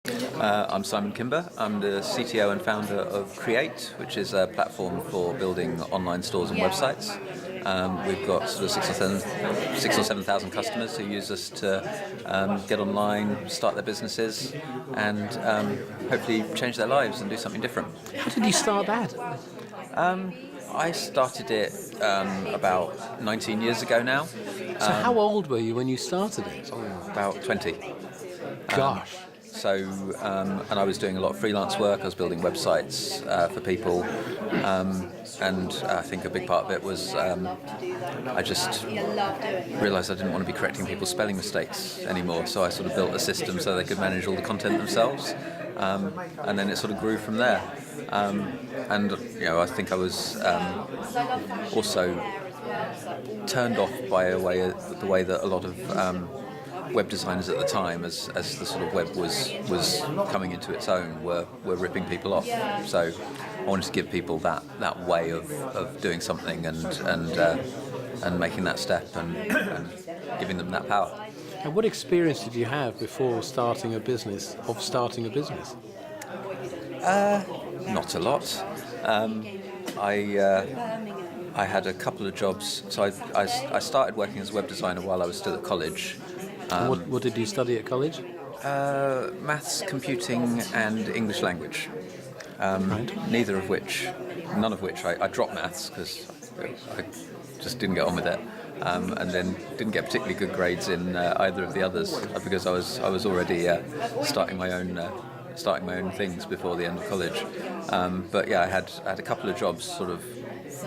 I'm Simon Kimber. I'm the CTO and founder of Create, which is a platform for building online stores and websites. We've got sort of 6 or 7,000 customers who use us to get online, start their businesses, and hopefully change their lives and do something different. How did you start that? I started it about 19 years ago now. So how old were you when you started it? About 20. Gosh. So, and I was doing a lot of freelance work. I was building websites for people, and I think a big part of it was I just realised I didn't want to be correcting people's spelling mistakes anymore. So I sort of built a system so they could manage all the content themselves, and then it sort of grew from there. And I think I was also turned off by the way that a lot of web designers at the time, as the sort of web was coming into its own, were ripping people off. So I wanted to give people that way of doing something and making that step and giving them that power. And what experience did you have before starting a business? Not a lot. I had a couple of jobs. So I started working as a web designer while I was still at college. What did you study at college? Maths, computing, and English language. Right. None of which I dropped maths because I just didn't get on with it, and then didn't get particularly good grades in either of the others because I was already starting my own things before the end of college. But yeah, I had a couple of jobs sort of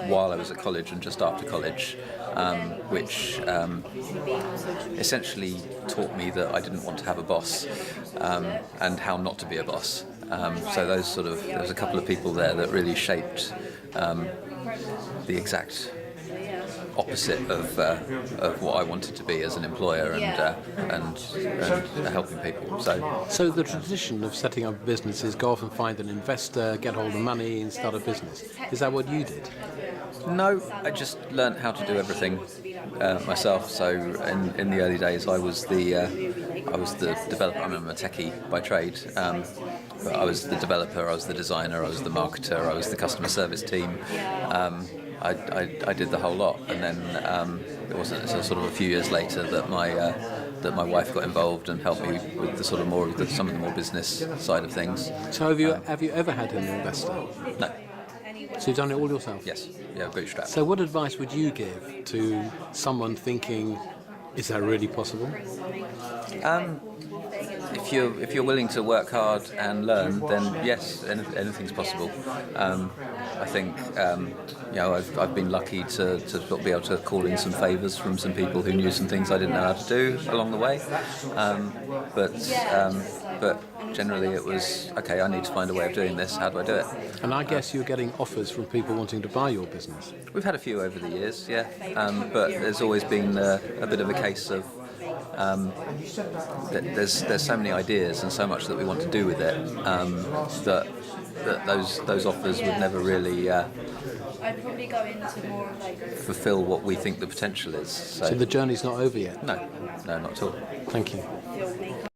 while I was at college and just after college, which essentially taught me that I didn't want to have a boss, and how not to be a boss. So there was a couple of people there that really shaped the exact opposite of what I wanted to be as an employer and helping people. So the tradition of setting up a business is go off and find an investor, get hold of money, and start a business. Is that what you did? No, I just learnt how to do everything myself. So in the early days, I was the developer. I'm a techie by trade, but I was the developer, I was the designer, I was the marketer, I was the customer service team. I did the whole lot, and then it wasn't until sort of a few years later that my wife got involved and helped me with the sort of some of the more business side of things. So have you ever had an investor? No. So you've done it all yourself? Yes. Yeah, bootstrap. So what advice would you give to someone thinking, is that really possible? If you're willing to work hard and learn, then yes, anything's possible. I think I've been lucky to be able to call in some favours from some people who knew some things I didn't know how to do along the way. But generally it was, okay, I need to find a way of doing this. How do I do it? And I guess you're getting offers from people wanting to buy your business. We've had a few over the years, yeah. But there's always been a bit of a case of there's so many ideas and so much that we want to do with it that those offers would never really fulfill what we think the potential is. So the journey's not over yet? No, not at all. Thank you.